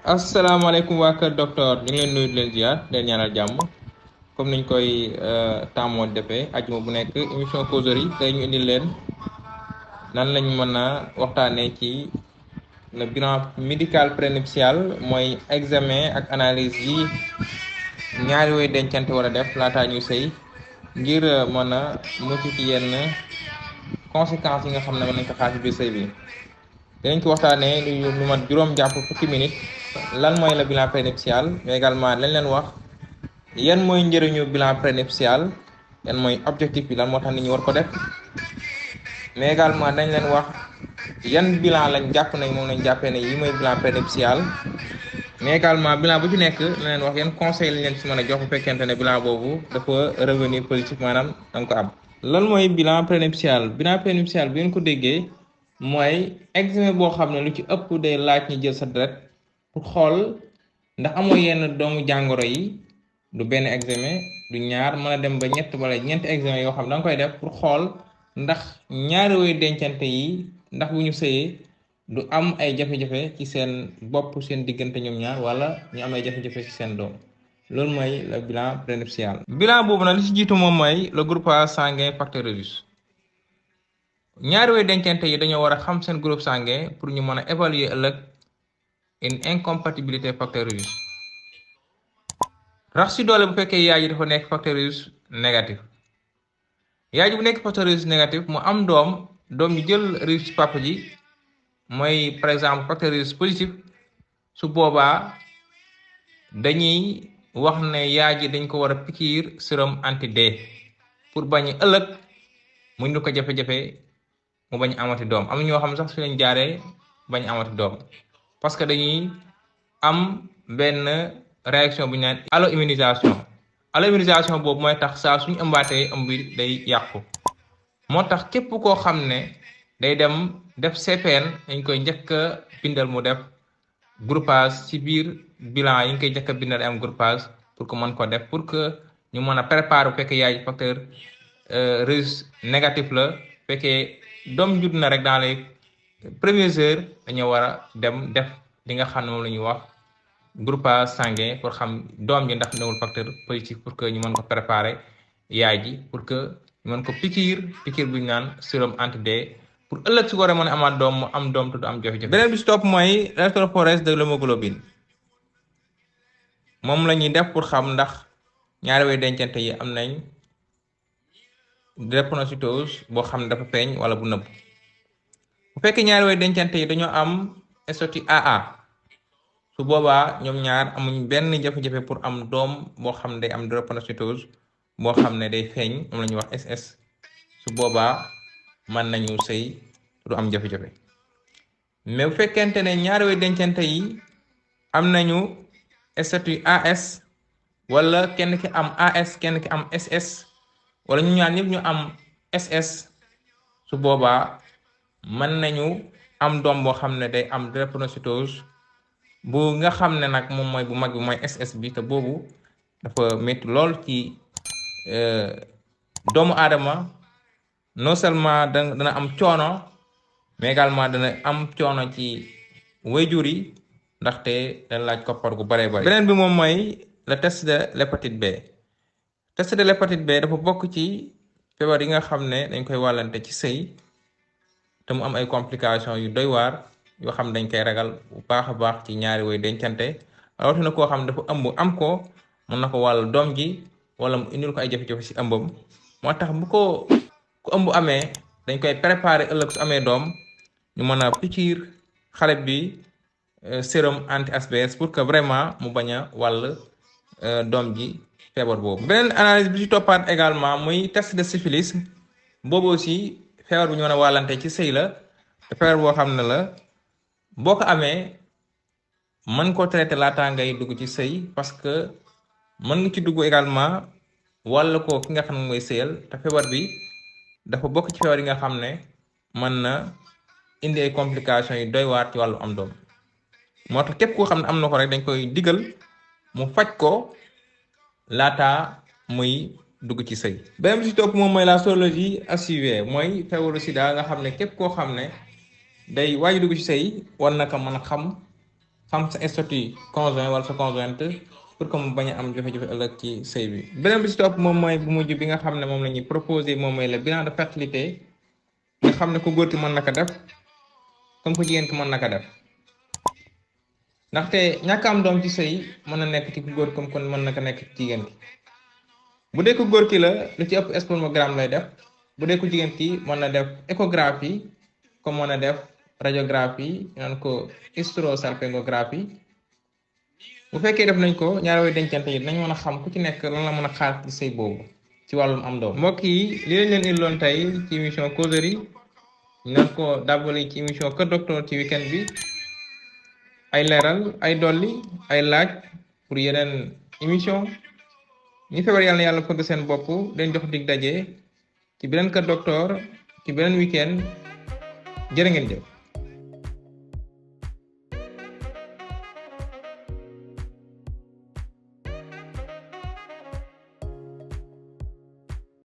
asalaamaaleykum waa kër docteur ñu ngi leen nuyu di leen ziar leen ñaanal jàmm comme niñ koy tàmmoo defee ajuma bu nekk émission causerie tey ñu indi leen nan lañ mën a waxtaanee ci le bilan médical prénuptial mooy examen ak analyse yi ñaari way dencante war a def laataa ñu sëy ngir mën a mucc ci yenn conséquences yi nga xam ne mën nañ ko xaar ci biir sëy bi dinañ ko waxtaanee lu mat juróom jàpp fukki minutes lan mooy le bilan prénuptial mais également lañ leen wax yan mooy njëriñu bilan prénuptial yan mooy objectif bi lan moo tax nit ñi war ko def mais également dañ leen wax yan bilan lañ jàpp nañ moom lañ jàppee ne yi mooy bilan prénuptial mais également bilan bu ci nekk lañ leen wax yan conseil lañ leen ci mën a jox bu fekkente ne bilan boobu dafa revenir positif maanaam danga ko am. lan mooy bilan prénuptial bi ngeen ko déggee mooy examen boo xam ne lu ci ëpp day laaj ñu jël sa deret pour xool ndax amoo yenn doomu jàngoro yi du benn examen du ñaar mën a dem ba ñett wala ñeenti examen yoo xam ne da nga koy def pour xool ndax ñaari way dencante yi ndax bu ñu sëyee du am ay jafe-jafe ci seen bopp seen diggante ñoom ñaar wala ñu am ay jafe-jafe ci seen doom loolu mooy le bilan prénuptial. bilan boobu nag li ci jiitu moom mooy le groupage sanguin facteur Resus ñaari way dencante yi dañoo war a xam seen groupe sanguin pour ñu mën a évaluer ëllëg une incompatibilité facteur Resus rax si doole bu fekkee yaay ji dafa nekk facteur Resus négatif yaay ji bu nekk facteur Resus négatif mu am doom ñu jël Resus papa ji mooy par exemple facteur Resus positif su boobaa dañuy wax ne yaay ji dañ ko war a pikiir sérum anti-D pour bañ ëllëg mu ñu ko jafe-jafe mu bañ amati doom am ñoo xam sax su leen jaaree bañ amati doom parce que dañuy am benn réaction bu ñu naan allo-immunisation boobu mooy tax saa suñu ëmbaatee ëmb bi day yàqu moo tax képp koo xam ne day dem def CPN dañ koy njëkk a bindal mu def groupage ci biir bilan yi ñu koy njëkk a bindal am groupage pour que mën ko def pour que ñu mën a préparer bu fekkee yaay facteur Resus négatif la fekkee doom judd na rek dans les premières heures dañoo war a dem def li nga xam ne moom la ñuy wax groupage sanguin pour xam doom ji ndax newul facteur positif pour que ñu mën ko préparer yaay ji pour que ñu mën ko pikiir bu ñu naan sérum anti-D pour ëllëg su ko waree mën a amaat doom mu am doom te du am jafe-jafe. beneen bi si topp mooy électrophorèse de l'hémoglobine moom la ñuy def pour xam ndax ñaari way dencante yi am nañ drépanocytose boo xam ne dafa feeñ wala bu nëbb bu fekkee ñaari way dencante yi dañoo am statut AA su boobaa ñoom ñaar amuñ benn jafe-jafe pour am doom boo xam ne day am drépanocytose boo xam ne day feeñ moom la ñuy wax SS su boobaa mën nañu sëy du am jafe-jafe mais bu fekkente ne ñaari way dencante yi am nañu statut AS wala kenn ki am AS kenn ki am SS wala ñu ñaan ñëpp ñu am SS su boobaa mën nañu am doom boo xam ne day am drépanocytose bu nga xam ne nag moom mooy bu mag bi mooy SS bi te boobu dafa métti lool ci doomu aadama non seulement dana am coono mais également dana am coono ci waajur yi ndaxte dana laaj koppar gu bare bare. beneen bi moom mooy le test de l'hépatite B. test de l'hépatite B dafa bokk ci feebar yi nga xam ne dañ koy wàllante ci sëy te mu am ay complications yu doy waar yoo xam ne dañ koy ragal bu baax a baax ci ñaari way dencante rawatina koo xam ne dafa ëmb am ko mën na ko wàll doom ji wala mu indil ko ay jafe-jafe ci ëmbam moo tax bu ko ku ëmb amee dañ koy préparer ëllëg su amee doom ñu mën a pikiir xale bi sérum anti-HBs pour que vraiment mu bañ a wàll doom ji feebar boobu. beneen analyse bi ci toppaat également muy test de syphilis boobu aussi feebar bu ñu mën a wàllante ci sëy la te feebar boo xam ne la boo ko amee mën ko traité laataa ngay dugg ci sëy parce que mën nga ci dugg également wàll ko ki nga xam ne mooy sëyal te feebar bi dafa bokk ci feebar yi nga xam ne mën na indi ay complications yu doy waar ci wàllu am doom moo tax képp koo xam ne am na ko rek dañ koy digal mu faj ko laataa muy dugg ci sëy. beneen bi ci topp moom mooy la sorologie HIV mooy feebaru sida nga xam ne képp koo xam ne day waaj dugg ci sëy war na ko mën a xam xam sa statut conjoint wala sa conjointe pour que mu bañ a am jafe-jafe ëllëg ci sëy bi. beneen bi si topp moom mooy bu mujj bi nga xam ne moom la ñuy proposé moom mooy le bilan de fertilité nga xam ne ku góor ki mën na ko def comme ku jigéen ki mën na ko def ndaxte ñàkk am doom ci sëy mën na nekk ci ku góor comme kon mën na ko nekk ci jigéen ki. bu dee ku góor ki la lu ci ëpp spermogramme lay def bu dee ku jigéen ki mën na def échographie comme mën na def radiographie naan ko hysterosalpingographie. bu fekkee def nañ ko ñaari way dencante yi nañ mën a xam ku ci nekk lan la mën a xaar ci sëy boobu ci wàllum am doom. mbokk yi li lañ leen indiloon tey ci émission causerie ñu naan ko dàbbali ci émission Kër Docteur ci weekend bi ay leeral ay dolli ay laaj pour yeneen émission ñi feebar yàlla na yàlla fëgg seen bopp dañ jox dig daje ci beneen Kër Docteur ci beneen weekend jërë ngeen jëf.